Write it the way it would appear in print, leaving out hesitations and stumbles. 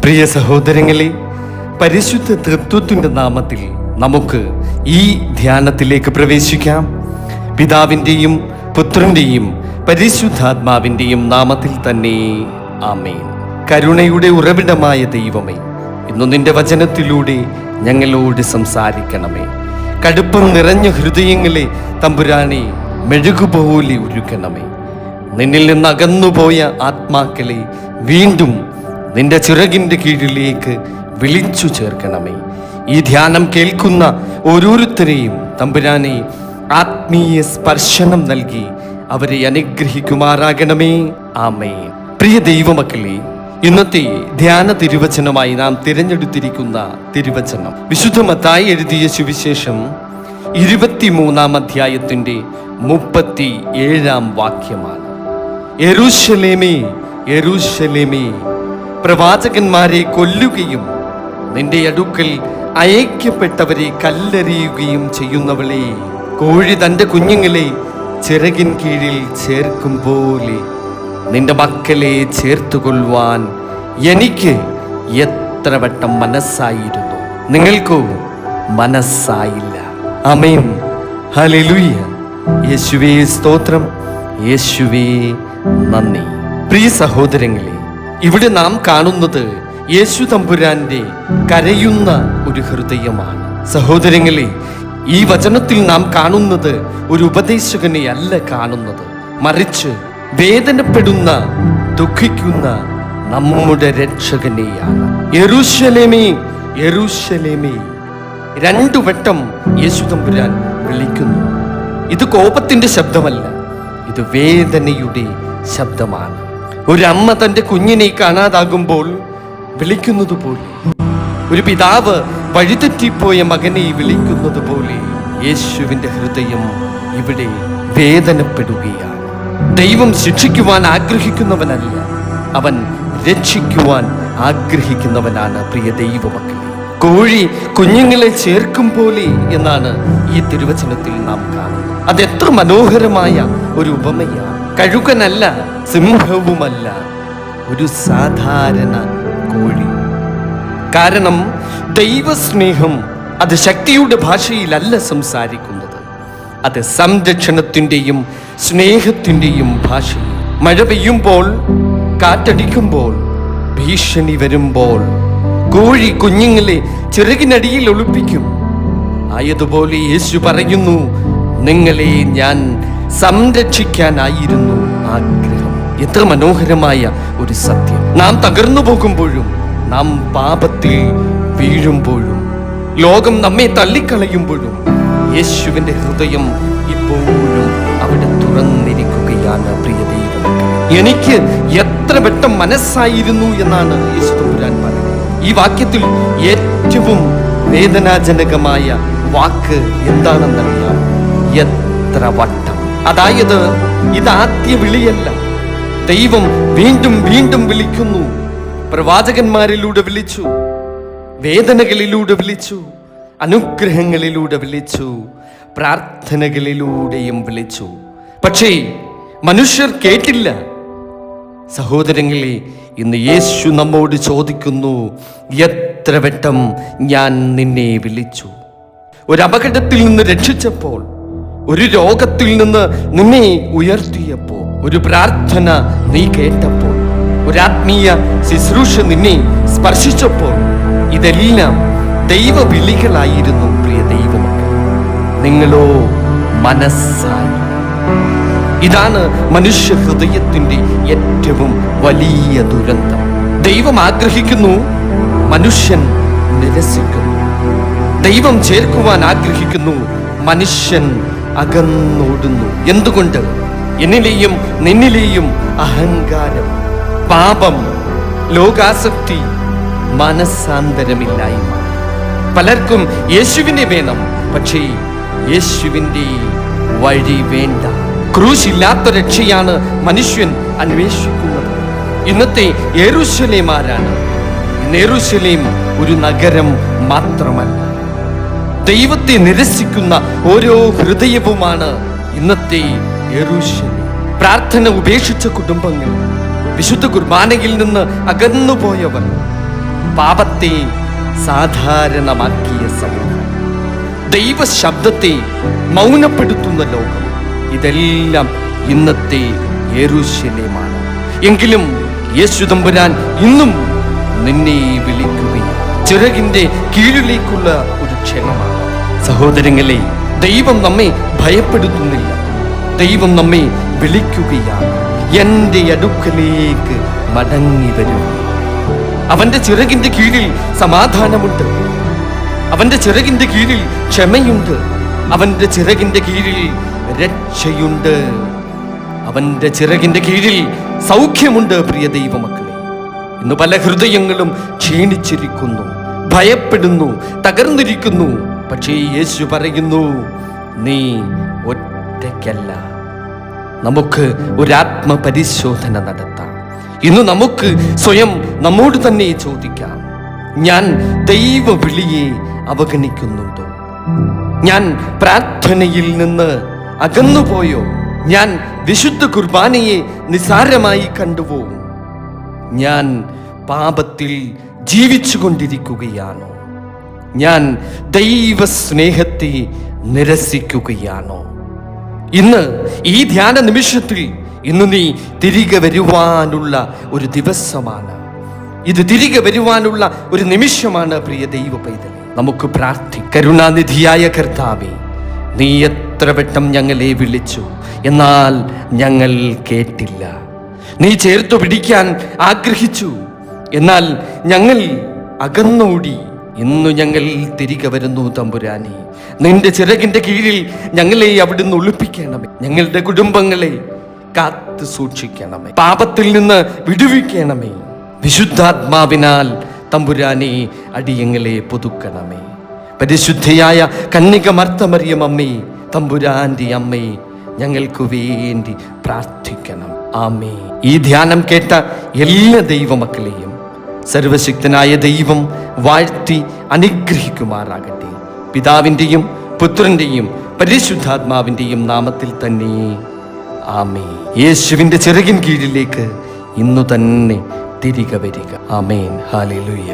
പ്രിയ സഹോദരങ്ങളെ, പരിശുദ്ധ തൃത്വത്തിൻ്റെ നാമത്തിൽ നമുക്ക് ഈ ധ്യാനത്തിലേക്ക് പ്രവേശിക്കാം. പിതാവിൻ്റെയും പുത്രൻ്റെയും പരിശുദ്ധാത്മാവിൻ്റെയും നാമത്തിൽ തന്നെ ആമേൻ. കരുണയുടെ ഉറവിടമായ ദൈവമേ, ഇന്നു നിന്റെ വചനത്തിലൂടെ ഞങ്ങളോട് സംസാരിക്കണമേ. കടുപ്പം നിറഞ്ഞ ഹൃദയങ്ങളെ തമ്പുരാനെ മെഴുകുപോലെ ഉരുക്കണമേ. നിന്നിൽ നിന്ന് അകന്നുപോയ ആത്മാക്കളെ വീണ്ടും നിന്റെ ചിറകിൻ്റെ കീഴിലേക്ക് വിളിച്ചു ചേർക്കണമേ. ഈ ധ്യാനം കേൾക്കുന്ന ഓരോരുത്തരെയും തമ്പുരാനെ ആത്മീയ സ്പർശനം നൽകി അവരെ അനുഗ്രഹിക്കുമാറാകണമേ. ആമേൻ. പ്രിയ ദൈവമക്കളെ, ഇന്നത്തെ ധ്യാന തിരുവചനമായി നാം തിരഞ്ഞെടുത്തിരിക്കുന്ന തിരുവചനം വിശുദ്ധ മത്തായി എഴുതിയ സുവിശേഷം 23-ാം അധ്യായത്തിൻ്റെ 37-ാം വാക്യമാണ്. യെരൂശലേമേ, യെരൂശലേമേ, പ്രവാചകന്മാരെ കൊല്ലുകയും നിന്റെ അടുക്കൽ അയക്കപ്പെട്ടവരെ കല്ലെറിയുകയും ചെയ്യുന്നവളെ, കോഴി തൻ്റെ കുഞ്ഞുങ്ങളെ ചിറകിൻ കീഴിൽ ചേർക്കും പോലെ നിന്റെ മക്കളെ ചേർത്തുകൊള്ളുവാൻ എനിക്ക് എത്ര വട്ടം മനസ്സായിരുന്നു, നിങ്ങൾക്കോ മനസ്സായില്ല. ആമേൻ. ഹല്ലേലൂയ. യേശുവേ സ്തോത്രം, യേശുവേ നന്ദി. പ്രിയ സഹോദരങ്ങളെ, ഇവിടെ നാം കാണുന്നത് യേശു തമ്പുരാന്റെ കരയുന്ന ഒരു ഹൃദയമാണ്. സഹോദരങ്ങളെ, ഈ വചനത്തിൽ നാം കാണുന്നത് ഒരു ഉപദേശകനെ അല്ല കാണുന്നത്, മറിച്ച് വേദനപ്പെടുന്ന ദുഃഖിക്കുന്ന നമ്മുടെ രക്ഷകനെയാണ്. യെരൂശലേമേ, യെരൂശലേമേ, 2 വട്ടം യേശു തമ്പുരാൻ വിളിക്കുന്നു. ഇത് കോപത്തിന്റെ ശബ്ദമല്ല, ഇത് വേദനയുടെ ശബ്ദമാണ്. ഒരു അമ്മ തൻ്റെ കുഞ്ഞിനെ കാണാതാകുമ്പോൾ വിളിക്കുന്നത് പോലെ, ഒരു പിതാവ് വഴിതെറ്റിപ്പോയ മകനെ വിളിക്കുന്നത് പോലെ യേശുവിൻ്റെ ഹൃദയം ഇവിടെ വേദനപ്പെടുകയാണ്. ദൈവം ശിക്ഷിക്കുവാൻ ആഗ്രഹിക്കുന്നവനല്ല, അവൻ രക്ഷിക്കുവാൻ ആഗ്രഹിക്കുന്നവനാണ്. പ്രിയ ദൈവമക്കളെ, കോഴി കുഞ്ഞുങ്ങളെ ചേർക്കും പോലെ എന്നാണ് ഈ തിരുവചനത്തിൽ നാം കാണുന്നത്. അതെത്ര മനോഹരമായ ഒരു ഉപമയാണ്. കഴുകനല്ല, സിംഹവുമല്ല, ഒരു സാധാരണ കോഴി. കാരണം ദൈവസ്നേഹം അത് ശക്തിയുടെ ഭാഷയിലല്ല സംസാരിക്കുന്നത്, അത് സംരക്ഷണത്തിൻ്റെയും സ്നേഹത്തിൻ്റെയും ഭാഷയിൽ. മഴ പെയ്യുമ്പോൾ, കാറ്റടിക്കുമ്പോൾ, ഭീഷണി വരുമ്പോൾ കോഴി കുഞ്ഞുങ്ങളെ ചിറകിനടിയിൽ ഒളിപ്പിക്കും. ആയതുപോലെ യേശു പറയുന്നു, നിങ്ങളെ ഞാൻ സംരക്ഷിക്കാനായിരുന്നു ആഗ്രഹം. എത്ര മനോഹരമായ ഒരു സത്യം. നാം തകർന്നു പോകുമ്പോഴും, നാം പാപത്തിൽ വീഴുമ്പോഴും, ലോകം നമ്മെ തള്ളിക്കളയുമ്പോഴും യേശുവിൻ്റെ ഹൃദയം ഇപ്പോഴും അവിടെ തുറന്നിരിക്കുകയാണ്. പ്രിയ ദൈവം, എനിക്ക് എത്ര വട്ടം മനസ്സായിരുന്നു എന്നാണ് യേശു തമ്പുരാൻ പറയുന്നത്. ഈ വാക്യത്തിൽ ഏറ്റവും വേദനാജനകമായ വാക്ക് എന്താണെന്നറിയാം? എത്ര വട്ടം. അതായത് ഇതാദ്യ വിളിയല്ല, ദൈവം വീണ്ടും വീണ്ടും വിളിക്കുന്നു. പ്രവാചകന്മാരിലൂടെ വിളിച്ചു, വേദനകളിലൂടെ വിളിച്ചു, അനുഗ്രഹങ്ങളിലൂടെ വിളിച്ചു, പ്രാർത്ഥനകളിലൂടെയും വിളിച്ചു. പക്ഷേ മനുഷ്യർ കേട്ടില്ല. സഹോദരങ്ങളെ, ഇന്ന് യേശു നമ്മോട് ചോദിക്കുന്നു, എത്ര വട്ടം ഞാൻ നിന്നെ വിളിച്ചു? ഒരു അപകടത്തിൽ നിന്ന് രക്ഷിച്ചപ്പോൾ, ഒരു രോഗത്തിൽ നിന്ന് നിന്നെ ഉയർത്തിയപ്പോൾ, ഒരു പ്രാർത്ഥന നീ കേട്ടപ്പോൾ, ഒരാത്മീയ ശുശ്രൂഷ നിന്നെ സ്പർശിച്ചപ്പോൾ, ഇതെല്ലാം ദൈവവിളികളായിരുന്നു. പ്രിയ ദൈവമക്കൾ, നിങ്ങളോ മനസ്സായി. ഇതാണ് മനുഷ്യ ഹൃദയത്തിൻ്റെ ഏറ്റവും വലിയ ദുരന്തം. ദൈവം ആഗ്രഹിക്കുന്നു, മനുഷ്യൻ നിരസിക്കുന്നു. ദൈവം ചേർക്കുവാൻ ആഗ്രഹിക്കുന്നു, മനുഷ്യൻ അകന്നോടുന്നു. എന്തുകൊണ്ട്? എന്നിലെയും നിന്നിലെയും അഹങ്കാരം, പാപം, ലോകാസക്തി, മനസ്സാന്തരമില്ലായ്മ. പലർക്കും യേശുവിനെ വേണം, പക്ഷേ യേശുവിൻ്റെ വഴി വേണ്ട. ക്രൂശില്ലാത്ത രക്ഷയാണ് മനുഷ്യൻ അന്വേഷിക്കുന്നത്. ഇന്നത്തെ യെരൂശലേം ആരാണ്? യെരൂശലേം ഒരു നഗരം മാത്രമല്ല, ദൈവത്തെ നിരസിക്കുന്ന ഓരോ ഹൃദയവുമാണ് ഇന്നത്തെ യെരൂശലേം. പ്രാർത്ഥന ഉപേക്ഷിച്ച കുടുംബങ്ങൾ, വിശുദ്ധ കുർബാനയിൽ നിന്ന് അകന്നുപോയവർ, പാപത്തെ സാധാരണമാക്കിയ സമൂഹം, ദൈവ ശബ്ദത്തെ മൗനപ്പെടുത്തുന്ന ലോകം, ഇതെല്ലാം ഇന്നത്തെ യെരൂശലേമാണ്. എങ്കിലും യേശു തമ്പുരാൻ ഇന്നും നിന്നെ വിളിക്കുകയും ചിറകിന്റെ കീഴിലേക്കുള്ള ഒരു ക്ഷണമാണ്. സഹോദരങ്ങളെ, ദൈവം നമ്മെ ഭയപ്പെടുത്തുന്നില്ല, ദൈവം നമ്മെ വിളിക്കുകയാണ്. എൻ്റെ അടുക്കലേക്ക് മടങ്ങി വരൂ. അവന്റെ ചിറകിന്റെ കീഴിൽ സമാധാനമുണ്ട്, അവന്റെ ചിറകിന്റെ കീഴിൽ ക്ഷമയുണ്ട്, അവന്റെ ചിറകിന്റെ കീഴിൽ രക്ഷയുണ്ട്, അവന്റെ ചിറകിന്റെ കീഴിൽ സൗഖ്യമുണ്ട്. പ്രിയ ദൈവമക്കളെ, ഇന്ന് പല ഹൃദയങ്ങളും ക്ഷീണിച്ചിരിക്കുന്നു, ഭയപ്പെടുന്നു, തകർന്നിരിക്കുന്നു. പക്ഷേ യേശു പറയുന്നു, നീ ഒറ്റയ്ക്കല്ല. നമുക്ക് ഒരാത്മപരിശോധന നടത്താം. ഇന്ന് നമുക്ക് സ്വയം നമ്മോട് തന്നെ ചോദിക്കാം, ഞാൻ ദൈവ വിളിയെ അവഗണിക്കുന്നുണ്ടോ? ഞാൻ പ്രാർത്ഥനയിൽ നിന്ന് അകന്നുപോയോ? ഞാൻ വിശുദ്ധ കുർബാനയെ നിസാരമായി കണ്ടുവോ? ഞാൻ പാപത്തിൽ ജീവിച്ചു കൊണ്ടിരിക്കുകയാണോ? ഞാൻ ദൈവ സ്നേഹത്തെ നിരസിക്കുകയാണോ? ഇന്ന് ഈ ധ്യാന നിമിഷത്തിൽ ഇന്ന് നീ തിരികെ വരുവാനുള്ള ഒരു ദിവസമാണ്. ഇത് തിരികെ വരുവാനുള്ള ഒരു നിമിഷമാണ്. പ്രിയ ദൈവ പൈതലേ, നമുക്ക് പ്രാർത്ഥിക്കാം. കരുണാനിധിയായ കർത്താവേ, നീ എത്ര വട്ടം ഞങ്ങളെ വിളിച്ചു, എന്നാൽ ഞങ്ങൾ കേട്ടില്ല. നീ ചേർത്തു പിടിക്കാൻ ആഗ്രഹിച്ചു, എന്നാൽ ഞങ്ങൾ അകന്നോടി. ഇന്നു ഞങ്ങൾ തിരികെ വരുന്നു തമ്പുരാനെ. നിന്റെ ചിറകിന്റെ കീഴിൽ ഞങ്ങളെ അവിടുന്ന് ഒളിപ്പിക്കണമേ. ഞങ്ങളുടെ കുടുംബങ്ങളെ കാത്തു സൂക്ഷിക്കണമേ. പാപത്തിൽ നിന്ന് വിടുവിക്കണമേ. വിശുദ്ധാത്മാവിനാൽ തമ്പുരാനെ അടിയങ്ങളെ പുതുക്കണമേ. പരിശുദ്ധയായ കന്യക മർത്തമറിയം അമ്മേ, തമ്പുരാന്റെ അമ്മേ, ഞങ്ങൾക്ക് വേണ്ടി പ്രാർത്ഥിക്കണം. ആമേ. ഈ ധ്യാനം കേട്ട എല്ലാ ദൈവമക്കളെയും സർവശക്തനായ ദൈവം വാഴ്ത്തി അനുഗ്രഹിക്കുമാറാകട്ടെ. പിതാവിൻ്റെയും പുത്രൻ്റെയും പരിശുദ്ധാത്മാവിൻ്റെയും നാമത്തിൽ തന്നെ ആമേ. യേശുവിൻ്റെ ചിറകിൻ കീഴിലേക്ക് ഇന്നു തന്നെ തിരികെ വരിക. ആമേൻ. ഹല്ലേലൂയ.